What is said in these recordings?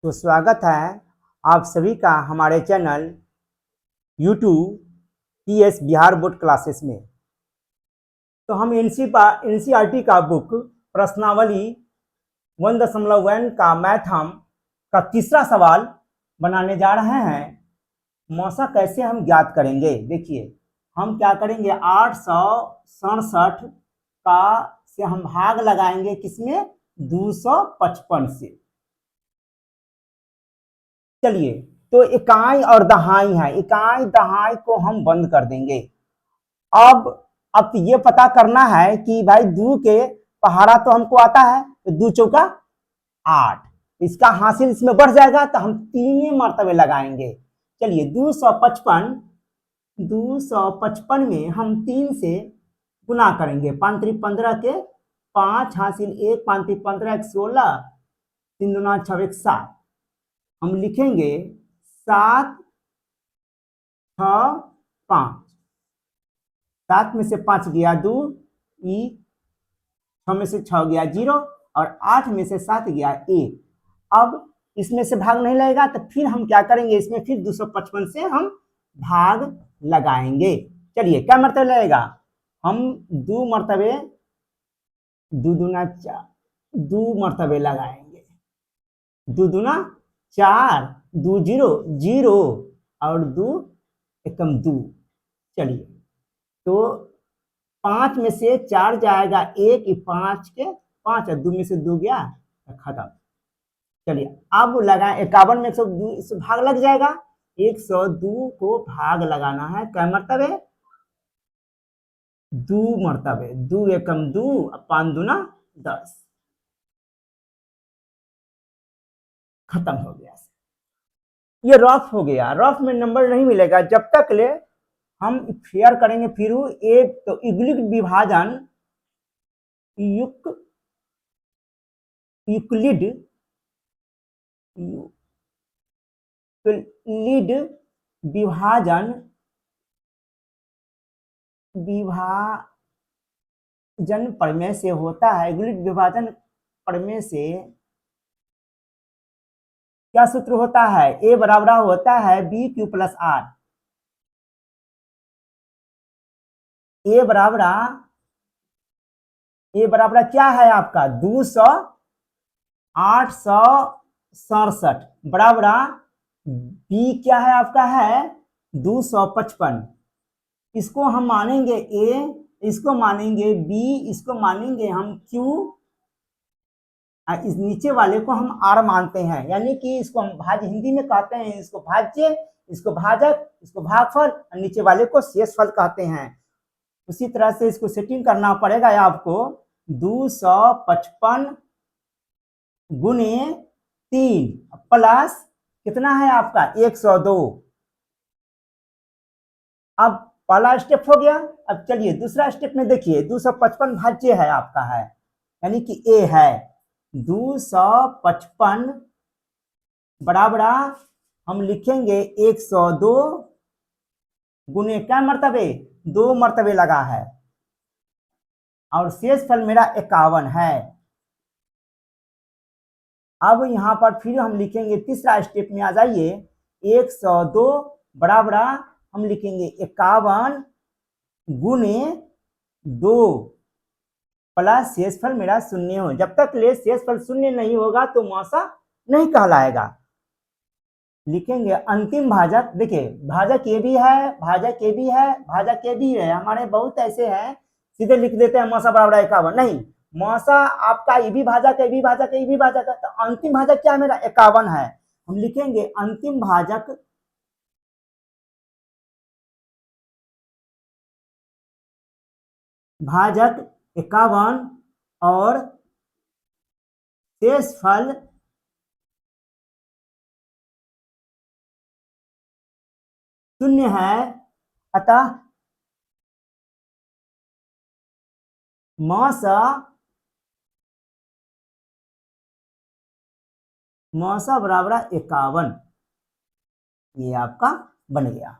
तो स्वागत है आप सभी का हमारे channel YouTube TS Bihar board classes में। तो हम एनसीईआरटी का बुक प्रश्नावली 1.1 का मैथ हम का तीसरा सवाल बनाने जा रहे हैं। मौसा कैसे हम ज्ञात करेंगे? देखिए, हम क्या करेंगे, 867 का से हम भाग लगाएंगे किसमें? 255 से। चलिए, तो इकाई और दहाई है, इकाई दहाई को हम बंद कर देंगे। अब अब ये पता करना है कि भाई दो के पहाड़ा तो हमको आता है, तो 2 चौका 8, इसका हासिल इसमें बढ़ जाएगा तो हम 3 मर्तबे लगाएंगे। चलिए, 255 में हम 3 से गुना करेंगे। 5 3 15 के 5 हासिल 1, 5 3 15 1 16, 3 दूना 6 1 7। हम लिखेंगे 7 6 5, 7 में से 5 गया 2, 6 में से 6 गया 0, और 8 में से 7 गया 1। अब इसमें से भाग नहीं लगेगा तो फिर हम क्या करेंगे, इसमें फिर 255 से हम भाग लगाएंगे। चलिए, क्या मरतबे लगेगा? हम 2 मरतबे, 2 दूना 4, 2 मरतबे लगाएंगे। 2 दूना 4, 2 0 0, और 2 एकम 2। चलिए, तो 5 में से 4 जाएगा 1, 5 के 5, 2 में से 2 गया तो खत्म। चलिए, अब लगाए 51 में 102 इस भाग लग जाएगा। 102 को भाग लगाना है, क्या मरतबे? 2 मरतबे। 2 एकम 2, 5 दूना 10। खत्म हो गया। ये रफ हो गया। रफ में नंबर नहीं मिलेगा जब तक ले हम फेयर करेंगे। फिर एक तो यूक्लिड विभाजन, यूक्लिड यूक्लिड विभाजन प्रमेय से होता है। यूक्लिड विभाजन प्रमेय से क्या सूत्र होता है? ए बराबर होता है बी क्यू प्लस आर। ए बराबर क्या है आपका? 867 बराबर बी क्या है आपका? है 255। इसको हम मानेंगे ए, इसको मानेंगे बी, इसको मानेंगे हम क्यू, इस नीचे वाले को हम आर मानते हैं। यानी कि इसको हम भाज्य हिंदी में कहते हैं, इसको भाज्य, इसको भाजक, इसको भागफल, और नीचे वाले को शेषफल कहते हैं। उसी तरह से इसको सेटिंग करना पड़ेगा आपको। 255 गुने 3 प्लस कितना है आपका? 102। अब पहला स्टेप हो गया। अब चलिए दूसरा स्टेप में देखिए, 255 भाज्य है आपका, है यानी कि ए है। 255 बराबर हम लिखेंगे 102 गुने क्या मर्तबे? 2 मर्तबे लगा है, और शेषफल मेरा 51 है। अब यहां पर फिर हम लिखेंगे, तीसरा स्टेप में आ जाइए। 102 बराबर हम लिखेंगे 51 गुने 2 प्लस शेषफल मेरा 0 हो। जब तक ले शेषफल 0 नहीं होगा तो मौसा नहीं कहलाएगा। लिखेंगे अंतिम भाजक। देखिए, भाजक ये भी है, भाजक ये भी है, भाजक ये भी है। हमारे बहुत ऐसे हैं सीधे लिख देते हैं मौसा बराबर 51। नहीं, मौसा आपका ये भी भाजक है, ये भी भाजक है, ये भी भाजक है, तो अंतिम भाजक क्या है मेरा? 51 है। हम लिखेंगे अंतिम भाजक भाजक 51 और शेषफल शून्य है। अतः मौसा बराबर 51, ये आपका बन गया।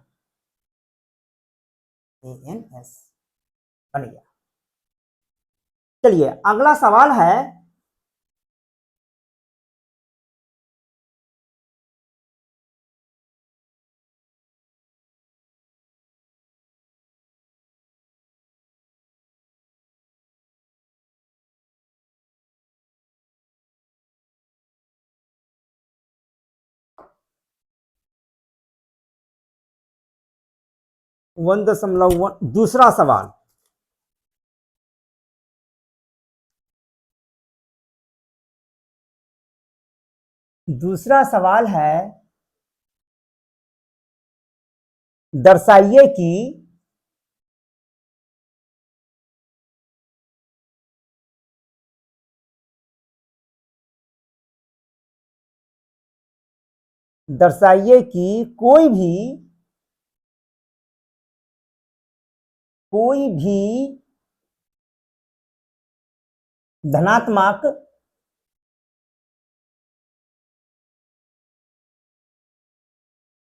ANS बन गया। चलिए, अगला सवाल है 1.1। दूसरा सवाल, दूसरा सवाल है, दर्शाइए कि दर्शाइए कि कोई भी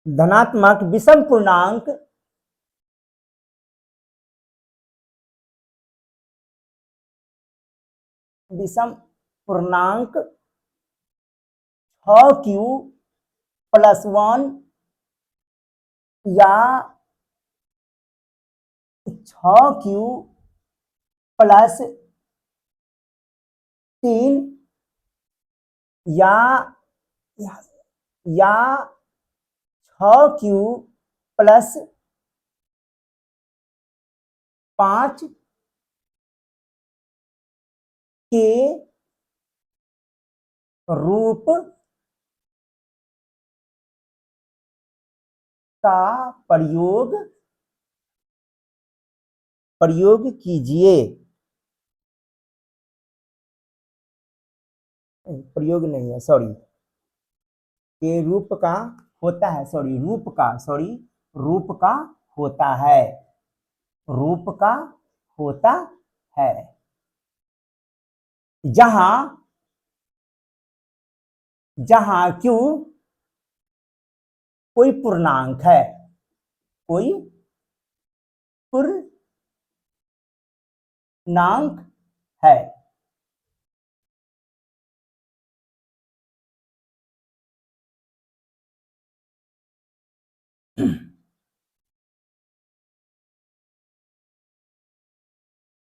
धनात्मक विषम पूर्णांक क्यू प्लस 1 या 6Q प्लस 3 या 6Q प्लस 5 के रूप का प्रयोग कीजिए। प्रयोग नहीं है, सॉरी, के रूप का होता है, सॉरी रूप का होता है, रूप का होता है, जहां क्यू कोई पूर्णांक है, कोई पूर्णांक है।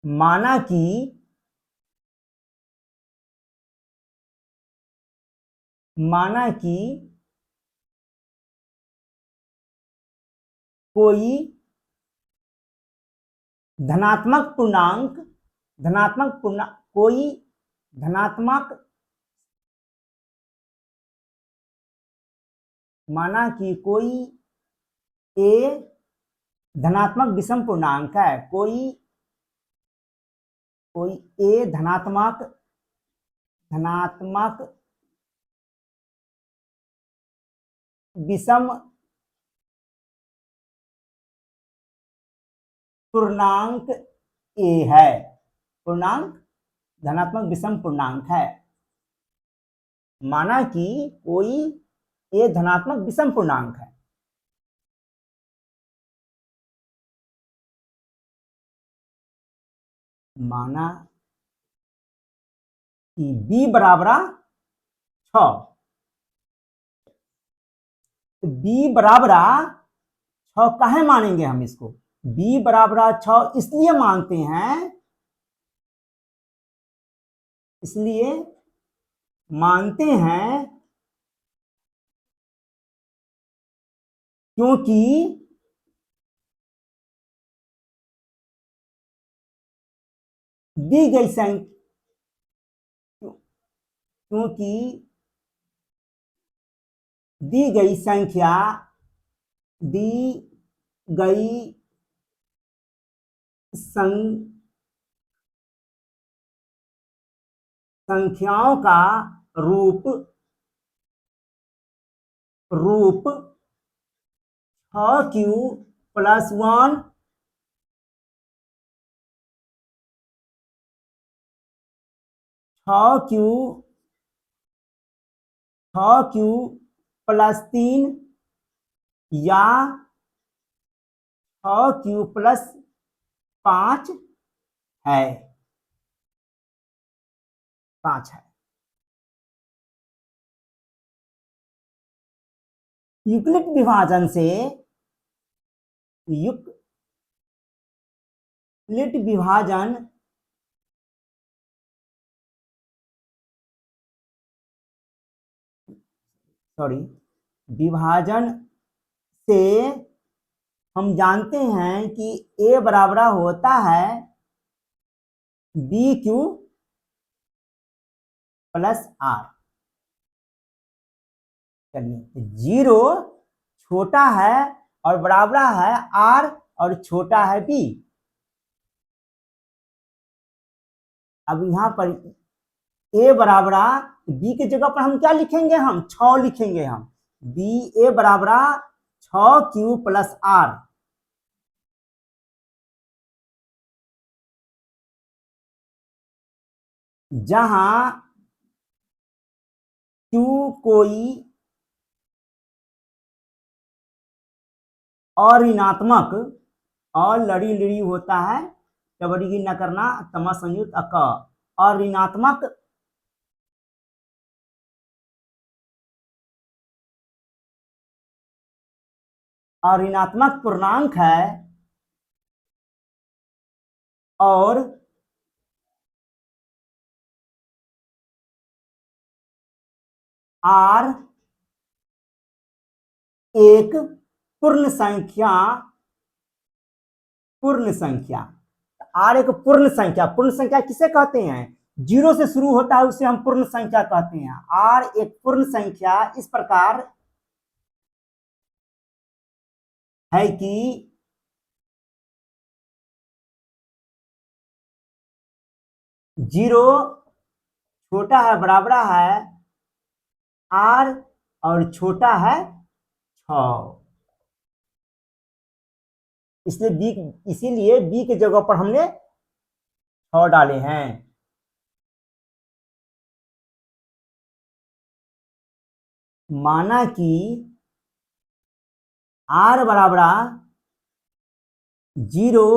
माना कि कोई धनात्मक पूर्णांक कोई धनात्मक माना कि कोई ए धनात्मक विषम पूर्णांक है, कोई ए धनात्मक विषम पूर्णांक ए है, धनात्मक विषम पूर्णांक है। माना कि कोई ए धनात्मक विषम पूर्णांक है, माना कि बी बराबर 6, बी बराबर 6 काहे मानेंगे हम इसको? बी बराबर 6 इसलिए मानते हैं, क्योंकि दी गई संख्या दी गई संख्याओं का रूप 6Q प्लस 1 6Q प्लस 3 या 6Q प्लस 5 है, 5 है। यूक्लिड विभाजन से विभाजन से हम जानते हैं कि ए बराबर होता है बी क्यू प्लस आर। चलिए, जीरो छोटा है और बराबर है आर और छोटा है बी। अब यहां पर ए बराबर बी की जगह पर हम क्या लिखेंगे, हम 6 लिखेंगे। हम बी ए बराबर 6 क्यू प्लस आर। जहां क्यू कोई अऋणात्मक और लड़ी लड़ी होता है, टबड़ी न करना, तमा संयुक्त अक, अऋणात्मक अऋणात्मक पूर्णांक है और आर एक पूर्ण संख्या, पूर्ण संख्या, आर एक पूर्ण संख्या। पूर्ण संख्या किसे कहते हैं, जीरो से शुरू होता है उसे हम पूर्ण संख्या कहते हैं। आर एक पूर्ण संख्या इस प्रकार है कि जीरो छोटा है बराबर है आर और छोटा है 6। इसलिए बी, इसीलिए बी की जगह पर हमने 6 डाले हैं। माना कि आर बराबर 0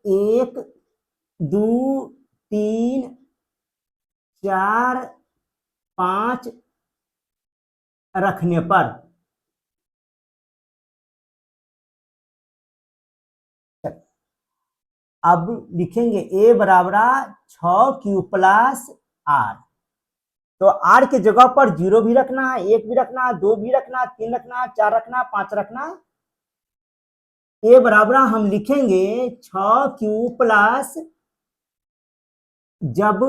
1 2 3 4 5 रखने पर अब लिखेंगे ए बराबर 6 क्यू प्लस आर। तो आर के जगह पर 0 भी रखना है, 1 भी रखना है, 2 भी रखना है, 3 रखना है, 4 रखना है, 5 रखना है। ए बराबर हम लिखेंगे 6 क्यू प्लस, जब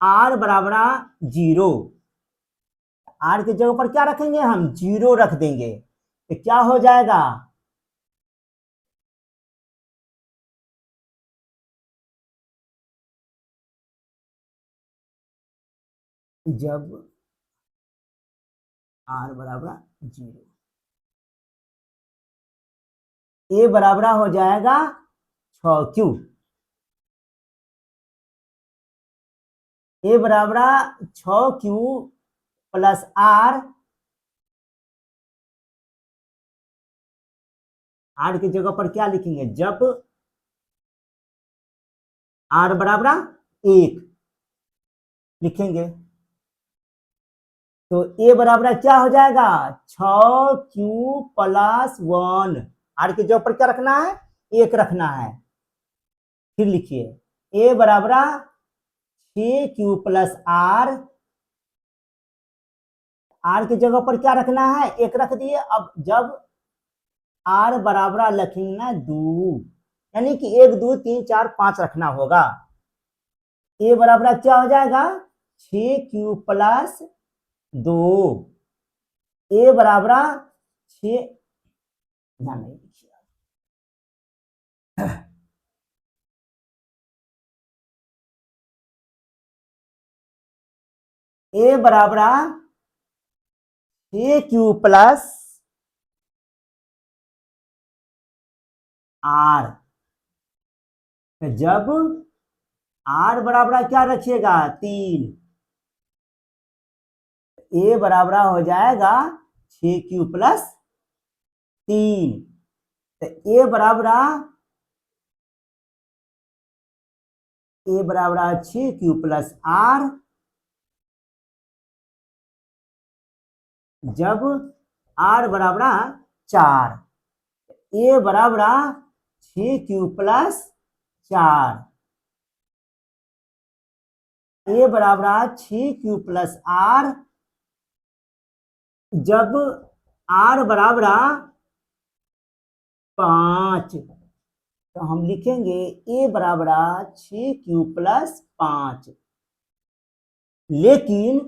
आर बराबर 0, आर की जगह पर क्या रखेंगे, हम 0 रख देंगे। तो क्या हो जाएगा, जब आर बराबर 0, ए बराबर हो जाएगा 6 क्यू, ए बराबर 6 क्यू प्लस आर। आर की जगह पर क्या लिखेंगे, जब आर बराबर 1 लिखेंगे। तो ए बराबर क्या हो जाएगा, 6 क्यू प्लस 1। आर की जगह पर क्या रखना है, 1 रखना है। फिर लिखिए ए बराबर 6 क्यू प्लस आर। आर की जगह पर क्या रखना है, 1 रख दिए। अब जब आर बराबर लिखेंगे ना 2, यानी कि 1 2 3 4 5 रखना होगा। ए बराबर क्या हो जाएगा, 6 क्यू प्लस 2। ए बराबर 6, ध्यान नहीं लिखिए, ए बराबर 6 क्यू प्लस आर। जब आर बराबर क्या रखिएगा, 3, ए बराबर हो जाएगा 6 क्यू प्लस 3। तो ए बराबर 6 क्यू प्लस आर, जब आर बराबर 4। ए बराबर 6 क्यू प्लस 4, ए बराबर 6 क्यू प्लस आर, जब r बराबर 5 तो हम लिखेंगे a बराबर 6 क्यू + 5। लेकिन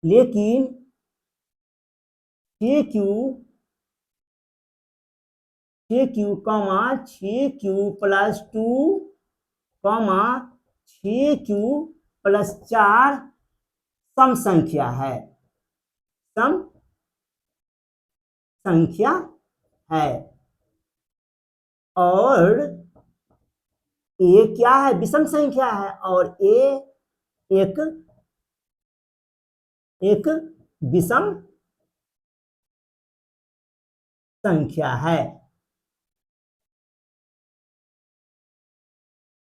लेकिन 6 क्यू 6 क्यू + 2 6 क्यू + 4 सम संख्या है। सम संख्या है। और ए क्या है? विषम संख्या है। और ए एक एक विषम संख्या है।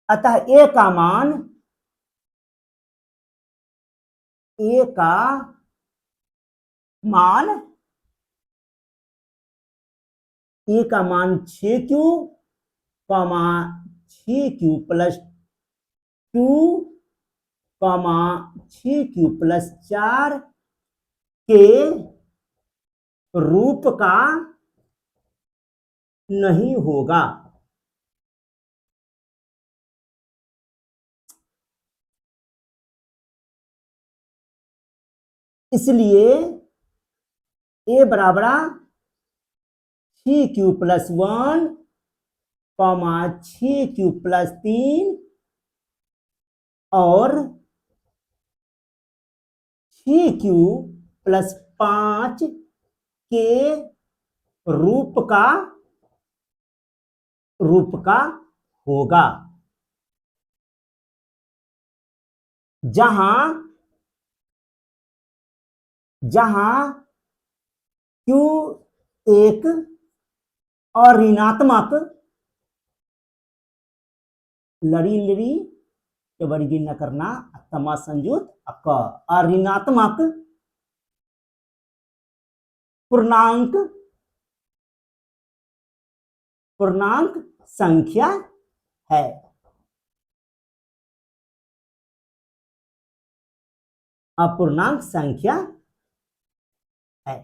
अतः ए का मान ए का मान ए का मान 6 क्यू, 6 क्यू + 2, 6 क्यू + 4 के रूप का नहीं होगा। इसलिए ए बराबर 6 क्यू + 1, 6 क्यू + 3 और 6 क्यू + 5 के रूप का होगा। जहां क्यू एक अऋणात्मक लड़ी लड़ी के वर्गी न करना तमा संयुत अऋणात्मक पूर्णांक संख्या है। अपूर्णांक संख्या है।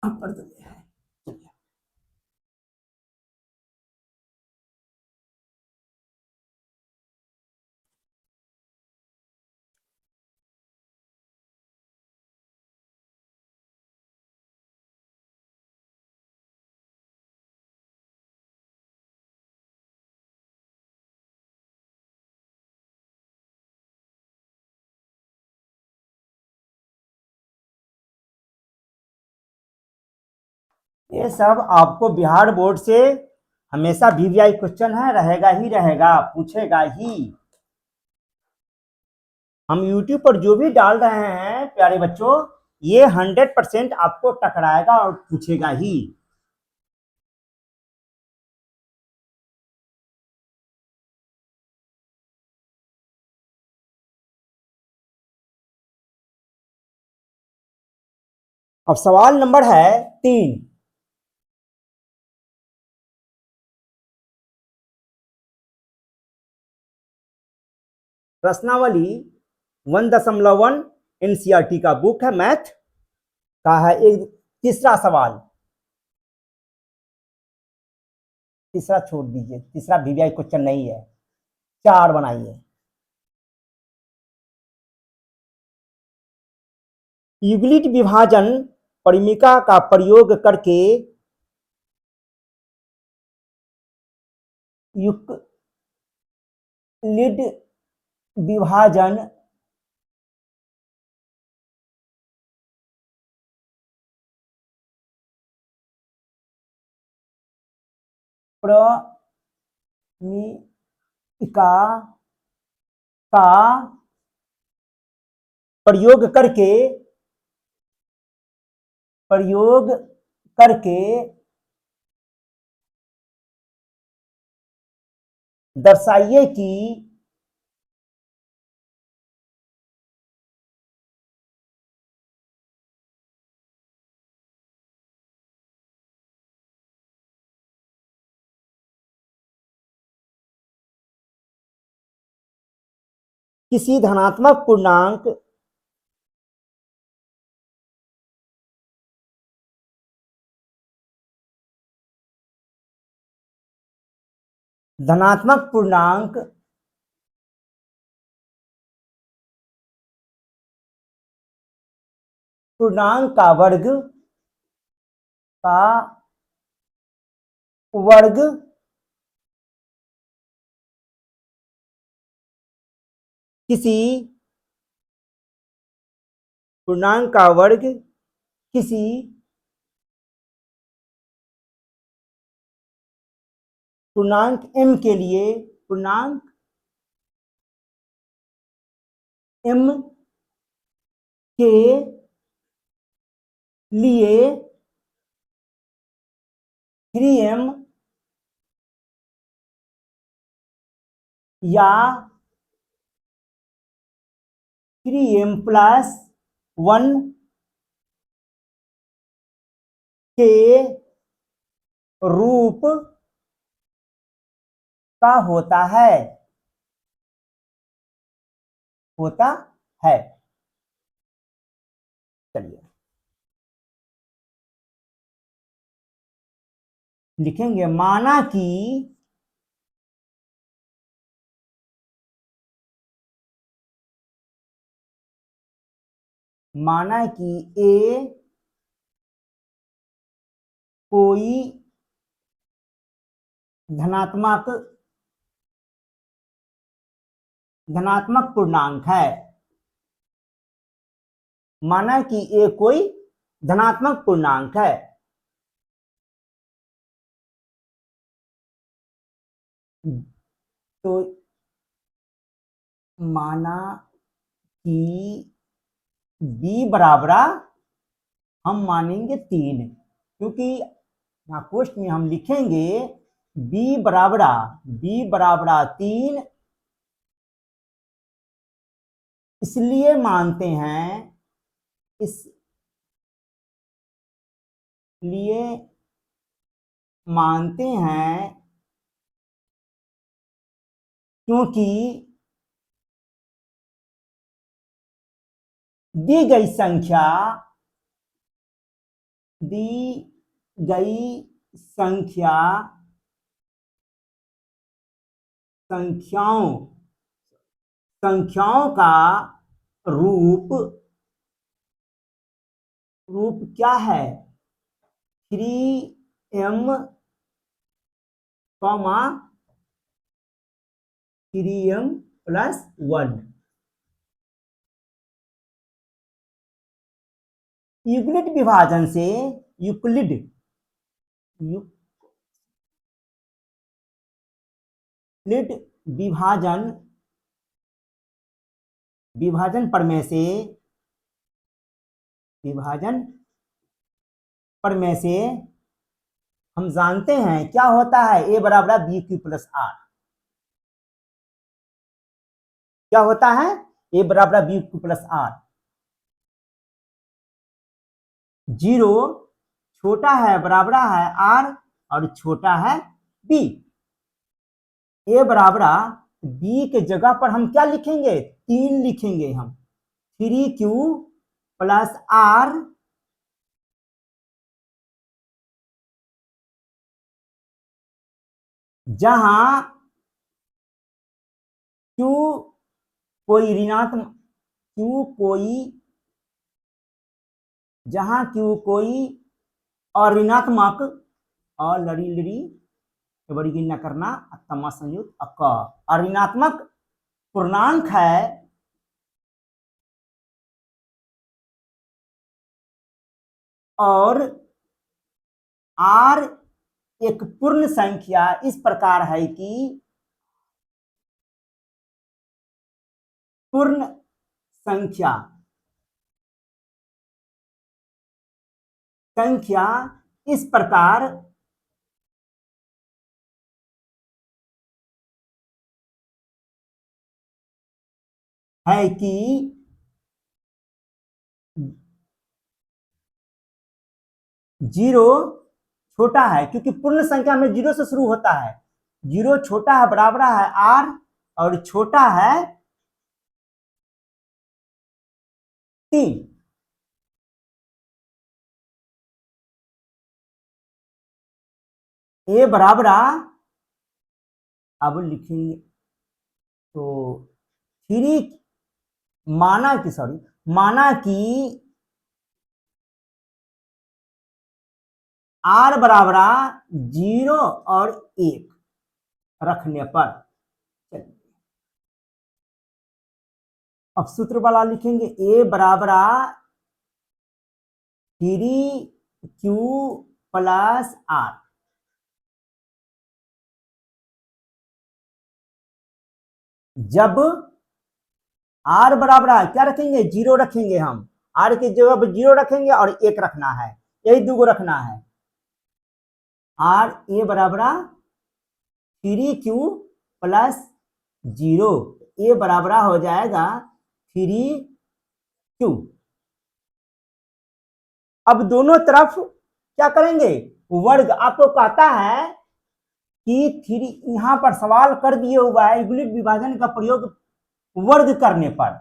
अब पढ़ दो है। ये सब आपको बिहार बोर्ड से हमेशा वीवीआई क्वेश्चन है, रहेगा ही रहेगा, पूछेगा ही। हम यूट्यूब पर जो भी डाल रहे हैं प्यारे बच्चों, ये 100% आपको टकराएगा और पूछेगा ही। अब सवाल नंबर है 3। प्रश्नावली 1.1 एनसीईआरटी का बुक है, मैथ का है। एक तीसरा सवाल, तीसरा छोड़ दीजिए, तीसरा वीवीआई क्वेश्चन नहीं है। 4 बनाइए। यूक्लिड विभाजन परिमिका का प्रयोग करके यूक्लिड विभाजन प्रमिका का प्रयोग करके दर्शाइए कि किसी धनात्मक पूर्णांक धनात्मक पूर्णांक पूर्णांक का वर्ग किसी पूर्णांक का वर्ग किसी पूर्णांक m के लिए पूर्णांक m के लिए 3m या 3m प्लस 1 के रूप का होता है चलिए लिखेंगे माना कि A कोई धनात्मक पूर्णांक है। माना कि A कोई धनात्मक पूर्णांक है तो माना कि B बराबर हम मानेंगे 3 क्योंकि क्वेश्चन में हम लिखेंगे B बराबर 3 इसलिए मानते हैं क्योंकि दी गई संख्याओं का रूप क्या है 3m 3m प्लस 1 यूक्लिड विभाजन से विभाजन प्रमेय से हम जानते हैं क्या होता है A बराबर बी क्यू प्लस आर क्या होता है A बराबर बी क्यू प्लस आर 0 छोटा है बराबर है R और छोटा है B A बराबर B के जगह पर हम क्या लिखेंगे 3 लिखेंगे हम 3Q प्लस R जहां Q कोई ऋणात्मक जहां Q कोई और ऋणात्मक और लड़ी बड़ी गिनना करना तमा संयुक्त और ऋणात्मक पूर्णांक है और R एक पूर्ण संख्या इस प्रकार है कि पूर्ण संख्या इस प्रकार है कि 0 छोटा है क्योंकि पूर्ण संख्या में 0 से शुरू होता है 0 छोटा है बराबर है R और छोटा है 3। ए बराबर अब लिखेंगे तो 3 माना कि r बराबर 0 और 1 रखने पर, अब सूत्र वाला लिखेंगे a बराबर 3q प्लस r। जब r बराबर क्या रखेंगे, 0 रखेंगे, हम r की जगह 0 रखेंगे और 1 रखना है, यही दूगो रखना है। r a बराबर 3q प्लस 0, a बराबर हो जाएगा 3q। अब दोनों तरफ क्या करेंगे, वर्ग। आपको कहता है कि 3, यहां पर सवाल कर दिए हुआ है यूनिट विभाजन का प्रयोग वर्ग करने पर,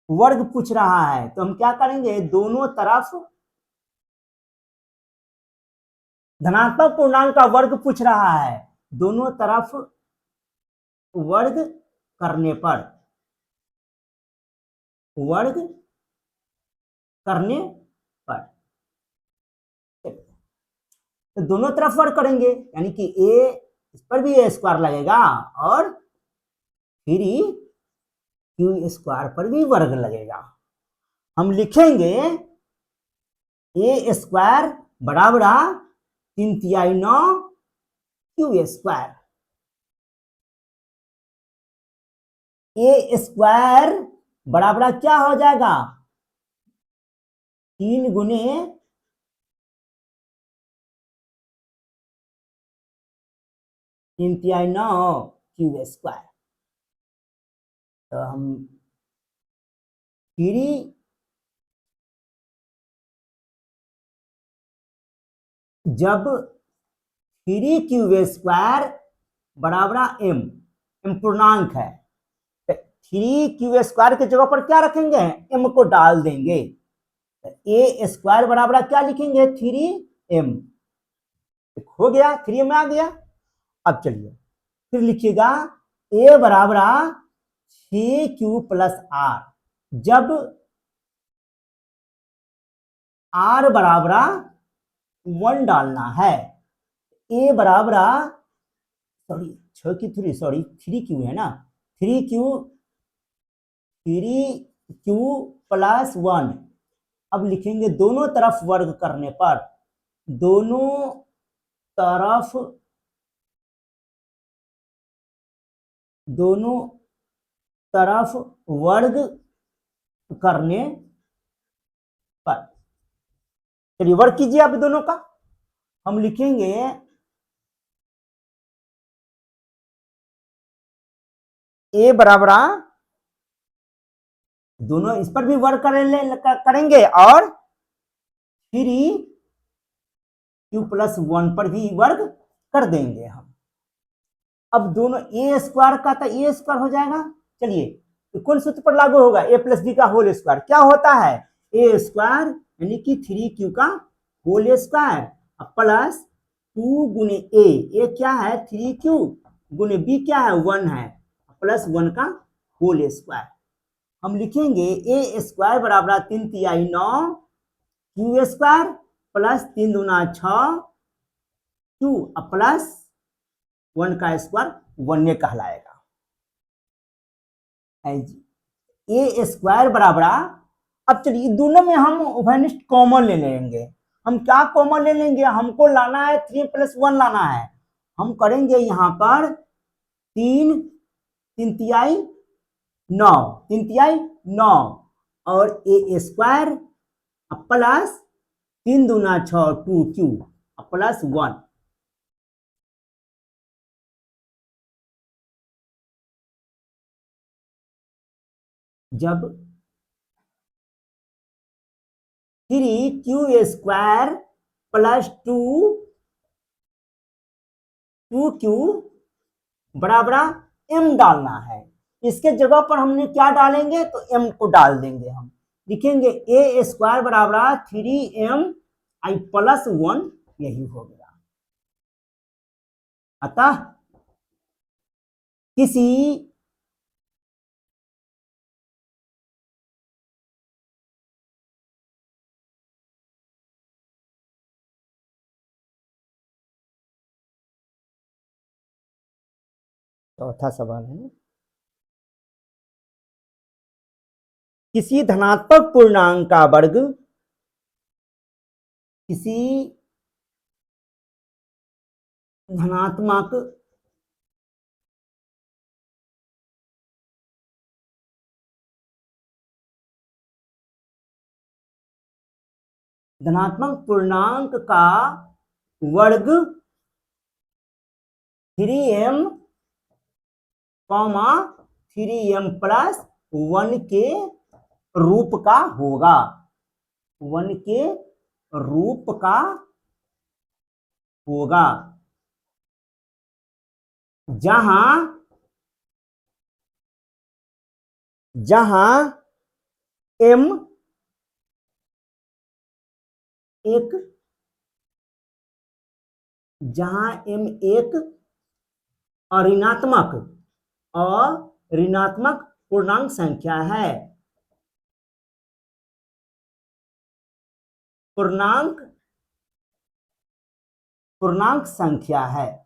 वर्ग पूछ रहा है, तो हम क्या करेंगे, दोनों तरफ धनात्मक पूर्णांक का वर्ग पूछ रहा है, दोनों तरफ वर्ग करने पर, वर्ग करने पर, तो दोनों तरफ वर्ग करेंगे, यानी कि a इस पर भी a स्क्वायर लगेगा और 3q स्क्वायर पर भी वर्ग लगेगा। हम लिखेंगे a स्क्वायर बराबर 3 तिहाई 9 q स्क्वायर। a स्क्वायर बराबर क्या हो जाएगा, 3 गुने 3 तिहाई 9 q स्क्वायर। तो हम 3 जब 3q स्क्वायर बराबर m पूर्णांक है, 3q स्क्वायर की जगह पर क्या रखेंगे, m को डाल देंगे, a स्क्वायर बराबर क्या लिखेंगे, 3m। हो गया, 3m आ गया। अब चलिए फिर लिखिएगा a बराबर 6q प्लस r। जब r बराबर 1 डालना है, a बराबर 3q है ना, 3q प्लस 1। अब लिखेंगे दोनों तरफ वर्ग करने पर, दोनों तरफ वर्ग करने पर, चलिए वर्ग कीजिए अब दोनों का। हम लिखेंगे a बराबर, दोनों इस पर भी वर्ग करेंगे और 3q प्लस 1 पर भी वर्ग कर देंगे हम। अब दोनों a स्क्वायर का था, a स्क्वायर हो जाएगा। चलिए तो कौन सूत्र पर लागू होगा, a प्लस बी का होल स्क्वायर। क्या होता है, a स्क्वायर यानी कि 3q का होल स्क्वायर प्लस 2 गुने a क्या है 3q गुने b क्या है 1 है, प्लस 1 का होल स्क्वायर। हम लिखेंगे a स्क्वायर बराबर 3 तिहाई 9 q स्क्वायर प्लस 3 दूना 6 q प्लस 1 का स्क्वायर 1 कहलाएगा। ए स्क्वायर बराबर, अब चलिए दोनों में हम उभयनिष्ठ कॉमन ले लेंगे। हम क्या कॉमन ले लेंगे, हमको लाना है 3 प्लस 1 लाना है। हम करेंगे यहाँ पर 3 तिहाई 9 3 तिहाई 9 और ए स्क्वायर प्लस 3 दूना 6 2q प्लस 1। जब 3q स्क्वायर प्लस 2q बराबर m डालना है, इसके जगह पर हमने क्या डालेंगे, तो m को डाल देंगे। हम लिखेंगे a स्क्वायर बराबर 3mi+1, यही हो गया। अतः किसी चौथा सवाल है, किसी धनात्मक पूर्णांक का वर्ग किसी धनात्मक पूर्णांक का वर्ग 3m, 3m+1 के रूप का होगा, 1 के रूप का होगा, जहां m एक ऋणात्मक पूर्णांक संख्या है, पूर्णांक संख्या है।